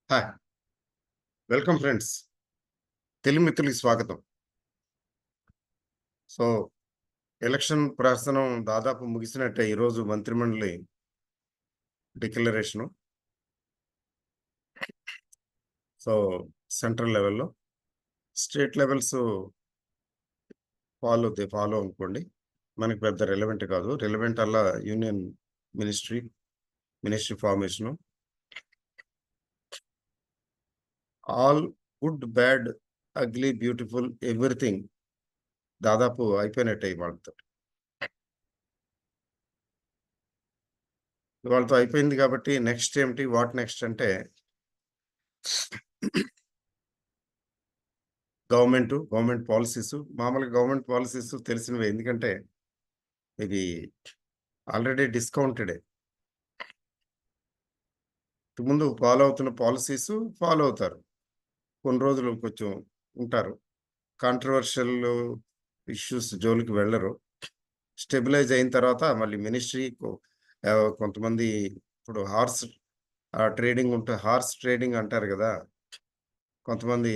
Hi! Welcome friends. Telugu మిత్రులకి స్వాగతం. So, election ప్రహసనం దాదాపు ముగిసినట్టే ఈరోజు మంత్రిమండలి డిక్లరేషను. సో, సెంట్రల్ లెవెల్‌లో. స్టేట్ లెవెల్స్ ఫాలో అనుకోండి. మనకి పెద్ద రిలవెంట్ కాదు. రిలవెంట్ అల్లా union ministry, ministry formation. All good, bad, ugly, beautiful everything దాదాపు అయిపోయినట్టే ఇవాళతో. ఇవాళతో అయిపోయింది కాబట్టి నెక్స్ట్ ఏమిటి? వాట్ నెక్స్ట్ అంటే గవర్నమెంట్ పాలిసీసు. మామూలుగా గవర్నమెంట్ పాలిసీస్ తెలిసినవే. ఎందుకంటే, ఇది ఆల్రెడీ డిస్కౌంటెడే. ముందు ఫాలో అవుతున్న పాలిసీసు ఫాలో అవుతారు. కొన్ని రోజులు కొంచెం ఉంటారు. కాంట్రోవర్షియల్ ఇష్యూస్ జోలికి వెళ్లరు. స్టెబిలైజ్ అయిన తర్వాత మళ్ళీ మినిస్ట్రీ కొంతమంది ఇప్పుడు హార్స్ ట్రేడింగ్ అంటారు గదా! కొంతమంది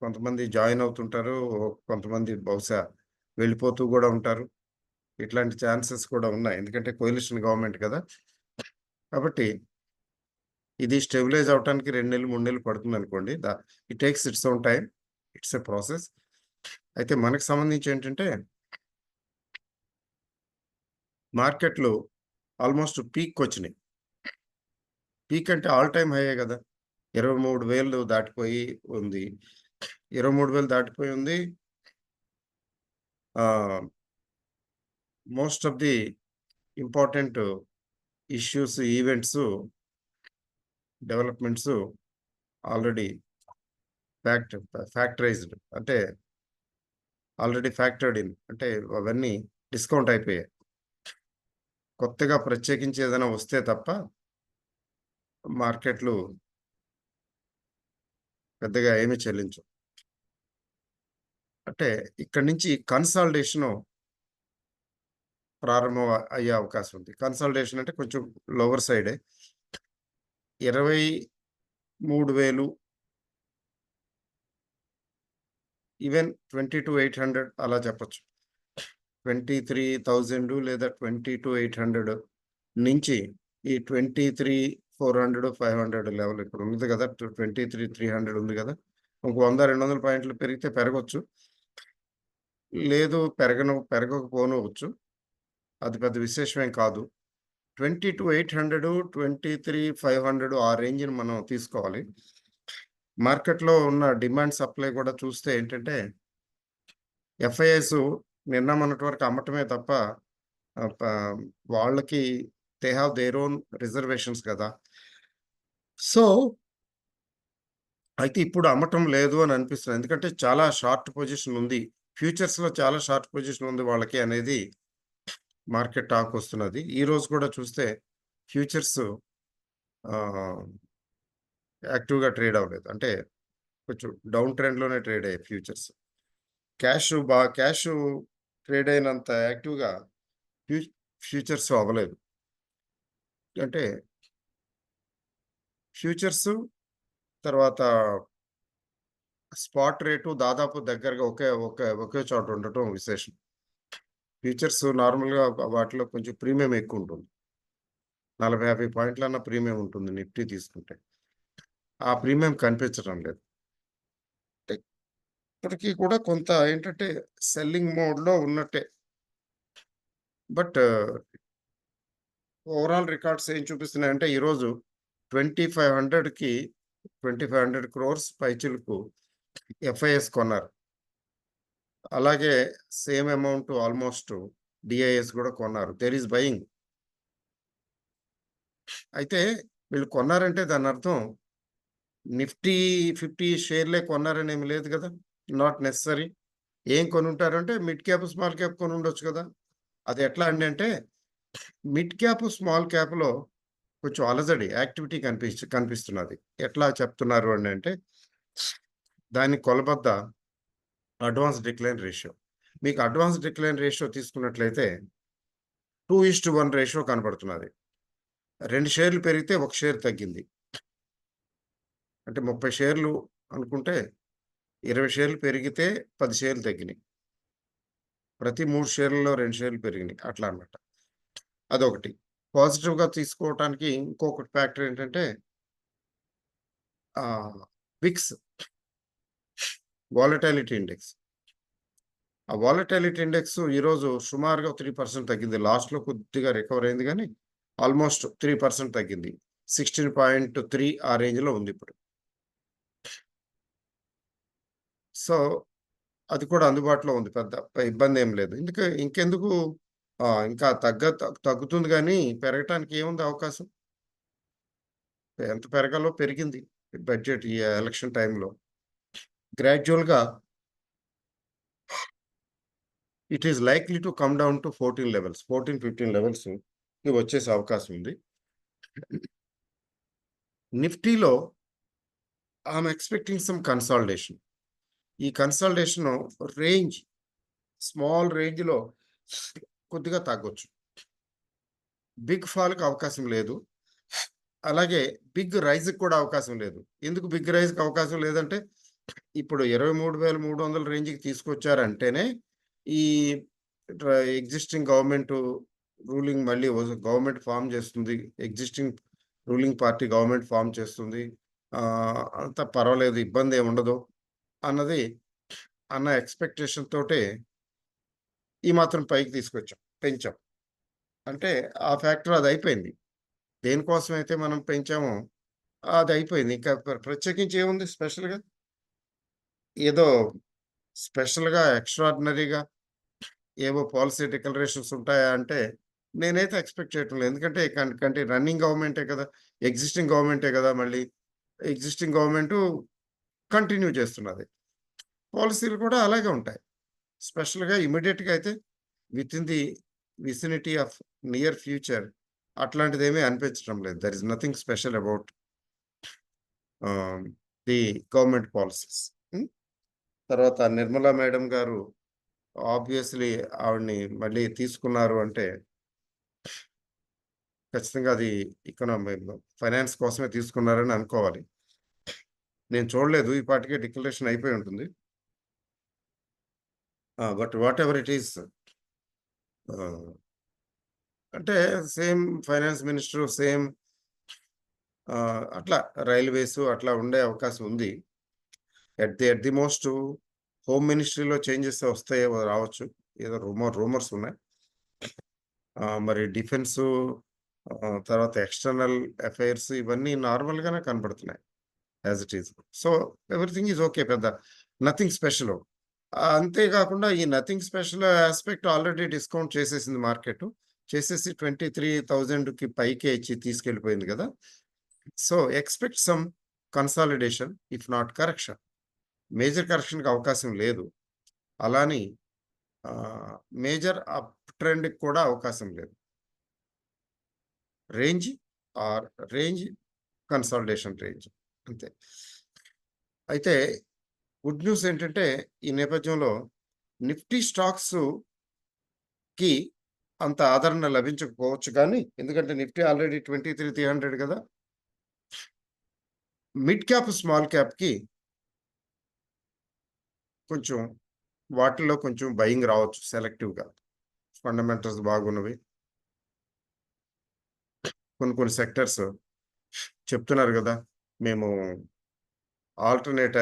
కొంతమంది జాయిన్ అవుతుంటారు. కొంతమంది బహుశా వెళ్ళిపోతూ గూడా ఉంటారు. ఇట్లాంటి ఛాన్సెస్ కూడా ఉన్నాయి. ఎందుకంటే కోalition గవర్నమెంట్ కదా! కాబట్టి ఇది స్టెబిలైజ్ అవ్వటానికి 2 నెలలు, 3 నెలలు పడుతుందనుకోండి. It takes its own time. It's a process. అయితే మనకు సంబంధించి ఏంటంటే మార్కెట్‌లు ఆల్‌మోస్ట్ పీక్‌కొచ్చినాయి. పీక్ అంటే ఆల్ టైమ్ హైయే గదా! 23,000 దాటిపోయి ఉంది. 23,000 దాటిపోయి ఉంది. Ah, most of the important events, developments already fact factorized అంటే ఆల్రెడీ ఫ్యాక్టర్డ్ ఇన్ అంటే అవన్నీ డిస్కౌంట్ అయిపోయాయి. కొత్తగా ప్రత్యేకించి ఏదైనా వస్తే తప్ప మార్కెట్‌లు పెద్దగా ఏమీ చెల్లించవు. అంటే ఇక్కడి నుంచి కన్సాలిడేషను ప్రారంభం అయ్యే అవకాశం ఉంది. కన్సాలిడేషన్ అంటే కొంచెం లోవర్ సైడే. 23,000 ఈవెన్ 22,800 అలా చెప్పొచ్చు. 23,000 లేదా 22,800 నుంచి ఈ 23,400, 500 లెవెల్ ఇప్పుడు ఉంది గదా! 23,300 ఉంది గదా! ఇంకో 100, 200 పాయింట్లు పెరిగితే పెరగొచ్చు. లేదు పెరగకపోనవచ్చు. అది పెద్ద విశేషమేం కాదు. 22,800, 23,500 ఆ రేంజ్‌ని మనం తీసుకోవాలి. మార్కెట్‌లో ఉన్న డిమాండ్ సప్లై కూడా చూస్తే ఏంటంటే, ఎఫ్ఐఐస్ నిన్న మొన్నటి వరకు అమ్మటమే తప్ప ఆహ్, ప వాళ్ళకి they have their own reservations కదా! సో, అయితే ఇప్పుడు అమ్మటం లేదు అని అనిపిస్తుంది. ఎందుకంటే చాలా షార్ట్ పొజిషన్ ఉంది. ఫ్యూచర్స్‌లో చాలా షార్ట్ పొజిషన్ ఉంది వాళ్ళకి అనేది మార్కెట్ టాక్ వస్తున్నది. ఈరోజు కూడా చూస్తే ఫ్యూచర్స్ ఆహ్, యాక్టివ్‌గా ట్రేడ్ అవ్వలేదు. అంటే కొంచెం డౌన్ ట్రెండ్‌లోనే ట్రేడ్ అయ్యాయి ఫ్యూచర్స్. క్యాషు ట్రేడ్ అయినంత యాక్టివ్‌గా ఫ్యూ ఫ్యూచర్స్ అవ్వలేదు. అంటే ఫ్యూచర్సు తర్వాత స్పాట్ రేటు దాదాపు దగ్గరగా ఒకే చోట ఉండటం విశేషం. ఫ్యూచర్స్ నార్మల్‌గా వాటిలో కొంచెం ప్రీమియం ఎక్కువుంటుంది. 40, 50 పాయింట్లన్న ప్రీమియం ఉంటుంది నిఫ్టీ తీసుకుంటే. ఆ ప్రీమియం కనిపించడం లేదు. అంటే ఇప్పటికి కూడా కొంత ఏంటంటే సెల్లింగ్ మోడ్‌లో ఉన్నట్టే. బట్ ఓవరాల్ రికార్డ్స్ ఏం చూపిస్తున్నాయంటే ఈరోజు 2500కి 2500 క్రోర్స్ పైచిలుకు ఎఫ్ఐఎస్ కొన్నారు. అలాగే సేమ్ అమౌంట్ ఆల్‌మోస్ట్ డిఐఎస్ గూడా కొన్నారు. There is buying. అయితే వీళ్ళు కొన్నారంటే దానర్థం నిఫ్టీ 50 షేర్‌లే కొన్నారనేమి లేదు గదా! Not necessary. ఏం కొనుంటారంటే మిడ్ క్యాప్, స్మాల్ క్యాప్ కొనుండొచ్చు గదా! అది ఎట్లా అండి అంటే మిడ్ క్యాప్, స్మాల్ క్యాప్‌లో కొంచెం అలజడి యాక్టివిటీ కనిపిస్తున్నది. ఎట్లా చెప్తున్నారు అనంటే దాని కొలబద్ద అడ్వాన్స్ డిక్లైన్ రేషియో. మీకు అడ్వాన్స్ డిక్లైన్ రేషియో తీసుకున్నట్లయితే 2:1 రేషియో కనపడుతున్నది. 2 షేర్లు పెరిగితే 1 షేర్ తగ్గింది. అంటే 30 షేర్లు అనుకుంటే 20 షేర్లు పెరిగితే 10 షేర్లు తగ్గినాయి. ప్రతి 3 షేర్లలో 2 షేర్లు పెరిగినాయి. అట్లా అన్నమాట. అదొకటి. పాజిటివ్‌గా తీసుకోవటానికి ఇంకొకటి ఫ్యాక్టర్ ఏంటంటే విక్స్ వాలటాలిటీ ఇండెక్స్. ఆ వాలటాలిటీ ఇండెక్స్ ఈరోజు సుమారుగా 3% తగ్గింది. లాస్ట్‌లో కొద్దిగా రికవర్ అయింది గానీ, ఆల్‌మోస్ట్ 3% తగ్గింది. 16.3 ఆ రేంజ్‌లో ఉందిప్పుడు. సో, అది కూడా అందుబాటులో ఉంది. పెద్ద ఇబ్బందేం లేదు. ఇంకెందుకు ఇంకా తగ్గుతుంది గానీ, పెరగటానికి ఏముంది అవకాశం? ఎంత పెరగాలో పెరిగింది. బడ్జెట్ ఈ ఎలక్షన్ టైమ్‌లో. గ్రాడ్యుయల్‌గా it is likely to come down to 14 levels. 14, 15 లెవెల్స్‌కి వచ్చేసే అవకాశం ఉంది. నిఫ్టీలో ఐయామ్ ఎక్స్‌పెక్టింగ్ సమ్ కన్సాలిడేషన్. ఈ కన్సాలిడేషను రేంజ్ స్మాల్ రేంజ్‌లో కొద్దిగా తగ్గొచ్చు. బిగ్ ఫాల్‌కి అవకాశం లేదు. అలాగే బిగ్ రైజ్‌కి కూడా అవకాశం లేదు. ఎందుకు బిగ్ రైజ్‌కి అవకాశం లేదంటే, ఇప్పుడు 23,300 రేంజ్‌కి తీసుకొచ్చారంటేనే, ఈ ట్ర ఎగ్జిస్టింగ్ రూలింగ్ మళ్ళీ గవర్నమెంట్ ఫార్మ్ చేస్తుంది. Existing ruling party government form చేస్తుంది. అంతా పర్వాలేదు ఇబ్బందేముండదు అన్నది అన్న ఎక్స్‌పెక్టేషన్ తోటే ఈ మాత్రం పైకి పెంచాం. అంటే ఆ ఫ్యాక్టర్ అదయిపోయింది. దేనికోసమైతే మనం పెంచామో అదయిపోయింది. ఇంకా ప్రత్యేకించి ఏముంది స్పెషల్‌గా? ఏదో స్పెషల్‌గా, ఎక్స్ట్రార్డినరీగా ఏవో పాలిసీ డిక్లరేషన్స్ ఉంటాయా అంటే, నేనైతే ఎక్స్‌పెక్ట్ చేయటం లేదు. ఎందుకంటే కంటే రన్నింగ్ గవర్నమెంటే కదా! ఎగ్జిస్టింగ్ గవర్నమెంటే కదా! మళ్ళీ. ఎగ్జిస్టింగ్ గవర్నమెంటు కంటిన్యూ చేస్తున్నది. పాలిసీలు కూడా అలాగే ఉంటాయి. స్పెషల్‌గా ఇమ్మీడియేట్‌గా అయితే within the vicinity of near future అట్లాంటిదేమీ అనిపించడం లేదు. There is nothing special about ah, the government policies. Hmm. తర్వాత నిర్మలా మేడం గారు ఆబ్వియస్‌లీ ఆవిడని మళ్ళీ తీసుకున్నారు అంటే, ఖచ్చితంగా అది ఫైనాన్స్ కోసమే తీసుకున్నారని అనుకోవాలి. నేను చూడలేదు. ఈ పాటికే డిక్లరేషన్ అయిపోయి ఉంటుంది. But whatever it is ah, అంటే సేమ్ ఫైనాన్స్ మినిస్టర్ అట్లా రైల్వేసు అట్లా ఉండే అవకాశం ఉంది. ఎట్ ది మోస్ట్ హోమ్ మినిస్ట్రీలో చేంజెస్ వస్తాయేమో రావచ్చు. ఏదో రూమర్స్ ఉన్నాయి. మరి డిఫెన్సు తర్వాత ఎక్స్‌టర్నల్ అఫైర్స్ ఇవన్నీ నార్మల్‌గానే కనపడుతున్నాయి. As it is. So, everything is okay. Nothing special. అంతే గాకుండా ఈ nothing special aspect already discount చేసేసింది మార్కెటు. చేసేసి 23,000కి పైకే ఇచ్చి తీసుకెళ్ళిపోయింది గదా! So, expect some consolidation if not correction. Major కరెక్షన్‌కి అవకాశం లేదు. అలా అని ఆహ్, మేజర్ అప్ ట్రెండ్‌కి కూడా అవకాశం లేదు. Range or range consolidation range అంతే. అయితే గుడ్ న్యూస్ ఏంటంటే, ఈ నేపథ్యంలో నిఫ్టీ స్టాక్స్‌కి అంత ఆదరణ లభించకపోవచ్చు కానీ, ఎందుకంటే నిఫ్టీ ఆల్రెడీ 23,300 కదా! మిడ్ క్యాప్, స్మాల్ క్యాప్‌కి కొంచెం వాటిల్లో కొంచెం బయింగ్ రావచ్చు సెలెక్టివ్‌గా. ఫండమెంటల్స్ బాగున్నవి. కొన్ని సెక్టార్స్ చెప్తున్నారు గదా! మేము ఆల్టర్‌నేట్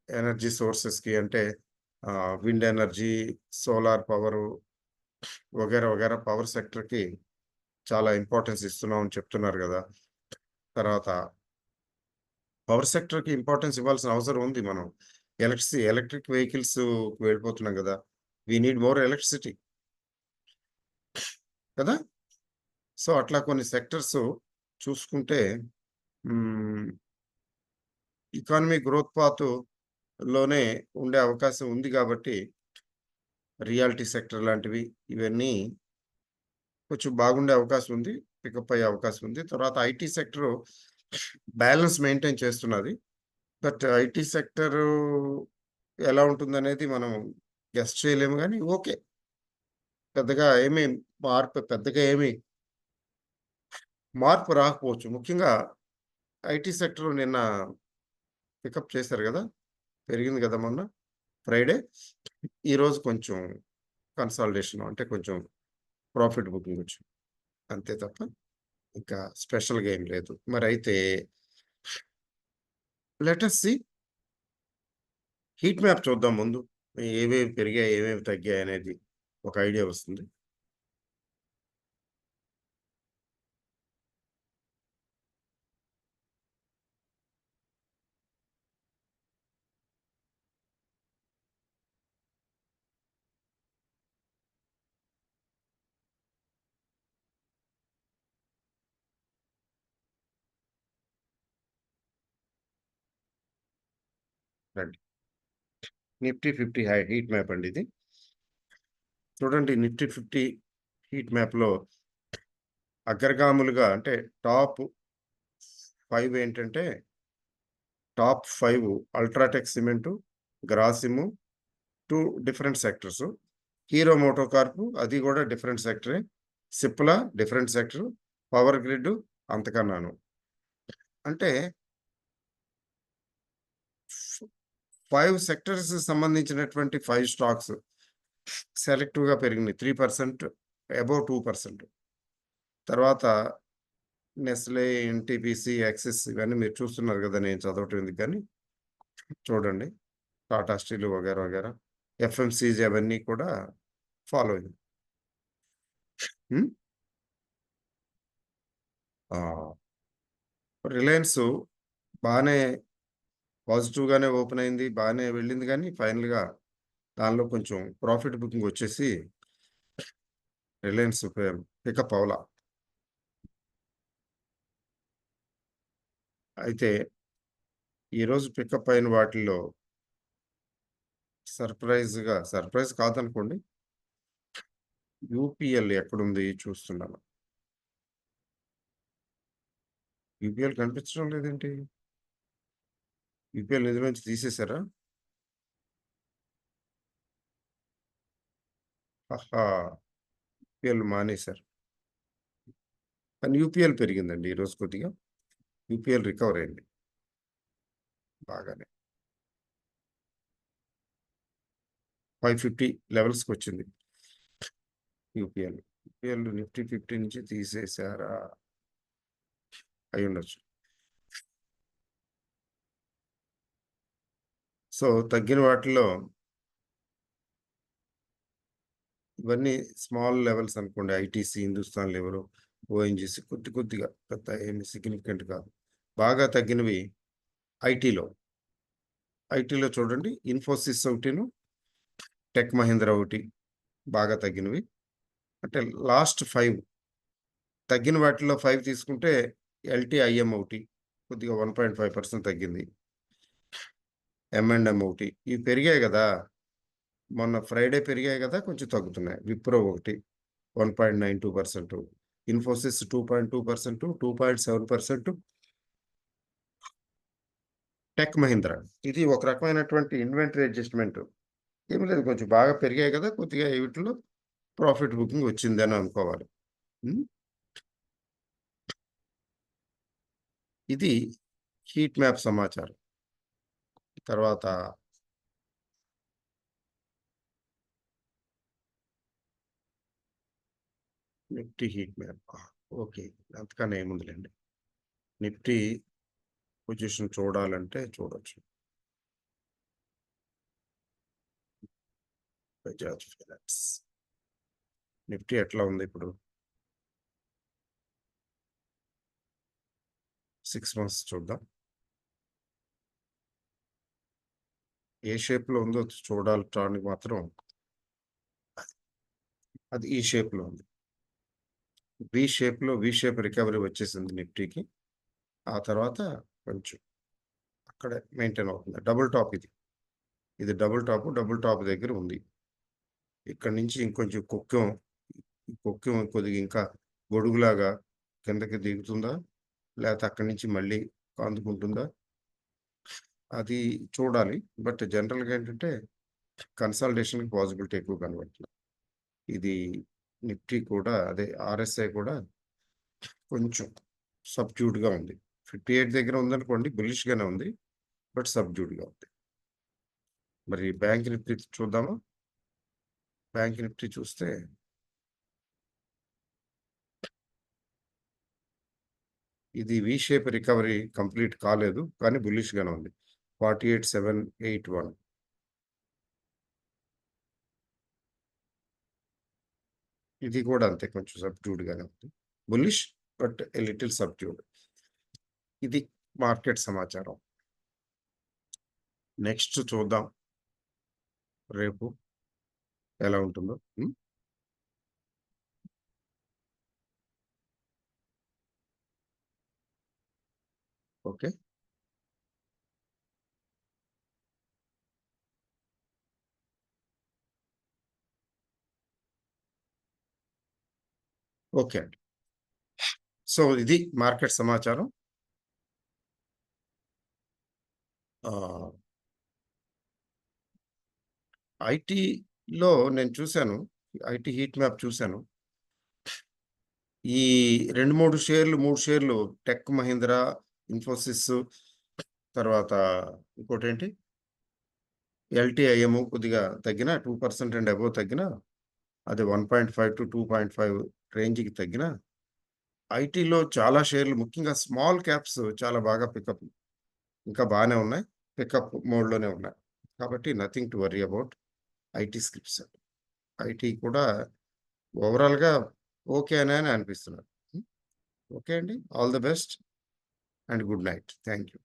ఎనర్జీ సోర్సెస్‌కి అంటే విండ్ ఎనర్జీ, సోలార్ పవరు వగైరా పవర్ సెక్టర్‌కి చాలా ఇంపార్టెన్స్ ఇస్తున్నాం అని చెప్తున్నారు గదా! తర్వాత పవర్ సెక్టర్‌కి ఇంపార్టెన్స్ ఇవ్వాల్సిన అవసరం ఉంది మనం. ఎలక్ట్రిక్ వెహికల్స్‌కి వెళ్ళిపోతున్నాం గదా! వి నీడ్ మోర్ ఎలక్ట్రిసిటీ కదా! సో, అట్లా కొన్ని సెక్టర్స్ చూసుకుంటే హ్మ్. ఎకానమీ గ్రోత్ లోనే ఉండే అవకాశం ఉంది గాబట్టి, రియాలిటీ సెక్టర్ లాంటివి ఇవన్నీ కొంచెం బాగుండే అవకాశం ఉంది. పికప్ అయ్యే అవకాశం ఉంది. తర్వాత ఐటీ సెక్టరు బ్యాలెన్స్ మెయింటైన్ చేస్తున్నది. బట్ ఐటీ సెక్టరు ఎలా ఉంటుందనేది మనం గెస్ చేయలేము గానీ, ఓకే. పెద్దగా ఏమి పెద్దగా ఏమి మార్పు రాకపోవచ్చు. ముఖ్యంగా ఐటీ సెక్టర్ నిన్న పికప్ చేశారు గదా! పెరిగింది గదా! మొన్న ఫ్రైడే. ఈరోజు కొంచెం కన్సాలిడేషన్ అంటే కొంచెం ప్రాఫిట్ బుకింగ్ వచ్చింది. అంతే తప్ప ఇంకా స్పెషల్‌గా ఏం లేదు. మరైతే let us see heat map చూద్దాం ముందు. ఏవేవి పెరిగాయి, ఏవేవి తగ్గాయనేది ఒక ఐడియా వస్తుంది. రండి. నిఫ్టీ 50 హీట్ మ్యాప్ అండి ఇది. చూడండి నిఫ్టీ 50 హీట్ మ్యాప్‌లో అగ్రగాములుగా అంటే టాప్ 5 ఏంటంటే top 5 UltraTech cement, Grasim 2 different sectors. Hero MotoCorp అది గూడా డిఫరెంట్ సెక్టరే. Cipla different sector. పవర్ గ్రిడ్ అంతకన్నాను. అంటే 5 సెక్టర్స్ సంబంధించినటువంటి 5 స్టాక్స్ సెలెక్టివ్‌గా పెరిగినాయి. 3% అబోవ్ 2%. తర్వాత నెస్లే, ఎన్‌టీపీసీ, యాక్సిస్ ఇవన్నీ మీరు చూస్తున్నారు గదా! నేను చదవటం ఎందుకు గాని చూడండి. టాటా స్టీల్ వగైరా, వగైరా. ఎఫ్ఎంసీజీ అవన్నీ కూడా ఫాలోయింగ్. హ్మ్. ఆ! రిలయన్సు బానే పాజిటివ్‌గానే ఓపెన్ అయింది. బానే వెళ్ళింది గానీ ఫైనల్‌గా దానిలో కొంచెం ప్రాఫిట్ బుకింగ్ వచ్చేసి రిలయన్స్ పికప్ అవ్వల. అయితే ఈరోజు పికప్ అయిన వాటిల్లో సర్ప్రైజ్ కాదనుకోండి. యూపీఎల్ ఎక్కడుంది చూస్తున్నాను. యూపీఎల్ కనిపించడం లేదేంటి? యూపీఎల్ నిధిలోంచి తీసేసారా? ఆహా! యూపీఎల్ మానేశారు. కానీ యూపీఎల్ పెరిగిందండి ఈరోజు కొద్దిగా. యూపీఎల్ రికవర్ అయింది బాగానే. 550 లెవెల్స్‌కొచ్చింది యూపీఎల్. యూపీఎల్ నిఫ్టీ 50 నుంచి తీసేసారా? అయ్యుండొచ్చు. సో, తగ్గిన వాటిలో ఇవన్నీ స్మాల్ లెవెల్స్ అనుకోండి. ఐటీసీ, హిందుస్థాన్ లెవెలు, ఓఎన్జీసీ కొద్ది కొద్దిగా పెద్ద ఏమి సిగ్నిఫికెంట్ కాదు. బాగా తగ్గినవి ఐటీలో. ఐటీలో చూడండి ఇన్ఫోసిస్ ఒకటిను, టెక్ మహీంద్రా ఒకటి బాగా తగ్గినవి. అంటే లాస్ట్ 5 తగ్గిన వాటిలో 5 తీసుకుంటే ఎల్‌టిఐఎం ఒకటి కొద్దిగా 1.5% తగ్గింది. ఎమ్&ఎమ్ ఒకటి. ఇవి పెరిగాయి గదా! మొన్న ఫ్రైడే పెరిగాయి గదా! కొంచెం తగ్గుతున్నాయి. విప్రో ఒకటి 1.92%, ఇన్ఫోసిస్ 2.2%, 2.7%, టెక్ మహీంద్రా. ఇది ఒక రకమైనటువంటి ఇన్వెంటరీ అడ్జస్ట్‌మెంట్. ఏమి లేదు కొంచెం బాగా పెరిగాయి గదా! కొద్దిగా వీటిలో ప్రాఫిట్ బుకింగ్ వచ్చిందని అనుకోవాలి. హ్మ్. ఇది హీట్ మ్యాప్ సమాచారం. తర్వాత నిఫ్టీ హీట్ మ్యాప్. ఓకే. అంతకన్నా ఏముందిలెండి. నిఫ్టీ పొజిషన్ చూడాలంటే చూడొచ్చు. బజాజ్ ఫైనాన్స్. నిఫ్టీ ఎట్లా ఉంది ఇప్పుడు? 6 మంత్స్ చూద్దాం. ఏ షేప్‌లో ఉందో చూడటానికి మాత్రం అది ఈ షేప్‌లో ఉంది. వి షేప్ రికవరీ వచ్చేసింది నిఫ్టీకి. ఆ తర్వాత కొంచెం అక్కడే మెయింటైన్ అవుతుంది. డబుల్ టాప్ ఇది. ఇది డబుల్ టాప్ దగ్గర ఉంది. ఇక్కడి నుంచి ఇంకొంచెం కొక్కెం కొద్దిగా ఇంకా గొడుగులాగా కిందకి దిగుతుందా? లేతే అక్కడి నుంచి మళ్ళీ అందుకుంటుందా? అది చూడాలి. బట్ జనరల్‌గా ఏంటంటే కన్సాలిడేషన్‌కి పాజిబిలిటీ ఎక్కువ కనబడుతుంది. ఇది నిఫ్టీ కూడా అదే ఆర్ఎస్ఐ కూడా కొంచెం సబ్డ్యూడ్‌గా ఉంది. 58 దగ్గర ఉందనుకోండి బుల్లిష్‌గానే ఉంది. బట్ సబ్డ్యూడ్‌గా ఉంది. మరి బ్యాంక్ నిఫ్టీ చూద్దామా? బ్యాంక్ నిఫ్టీ చూస్తే ఇది వి షేప్ రికవరీ కంప్లీట్ కాలేదు. కానీ బుల్లిష్‌గానే ఉంది. 48,781 ఇది కూడా అంతే కొంచెం సబ్డ్యూడ్‌గానే ఉంది. Bullish but a little subdued. ఇది మార్కెట్ సమాచారం. నెక్స్ట్ చూద్దాం. రేపు ఎలా ఉంటుందో. ఓకే. ఓకే అండి. సో, ఇది మార్కెట్ సమాచారం. ఆహ్, ఐటీలో నేను చూసాను. ఐటీ హీట్ మ్యాప్ చూసాను. ఈ 2, 3 షేర్లు, 3 షేర్లు టెక్ మహీంద్రా, ఇన్ఫోసిస్ తర్వాత ఇంకోటేంటి ఎల్‌టిఐఎం కొద్దిగా తగ్గిన 2% అండ్ అబోవ్ తగ్గిన అది 1.5-2.5 రేంజ్‌కి తగ్గిన ఐటీలో చాలా షేర్లు ముఖ్యంగా స్మాల్ క్యాప్స్ చాలా బాగా పికప్ ఇంకా బానే ఉన్నాయి. పికప్ మోడ్‌లోనే ఉన్నాయి. కాబట్టి nothing to worry about IT scripts. IT కూడా ఓవరాల్‌గా ఓకే అనే అనిపిస్తున్నది. ఓకే అండి. All the best and good night. Thank you.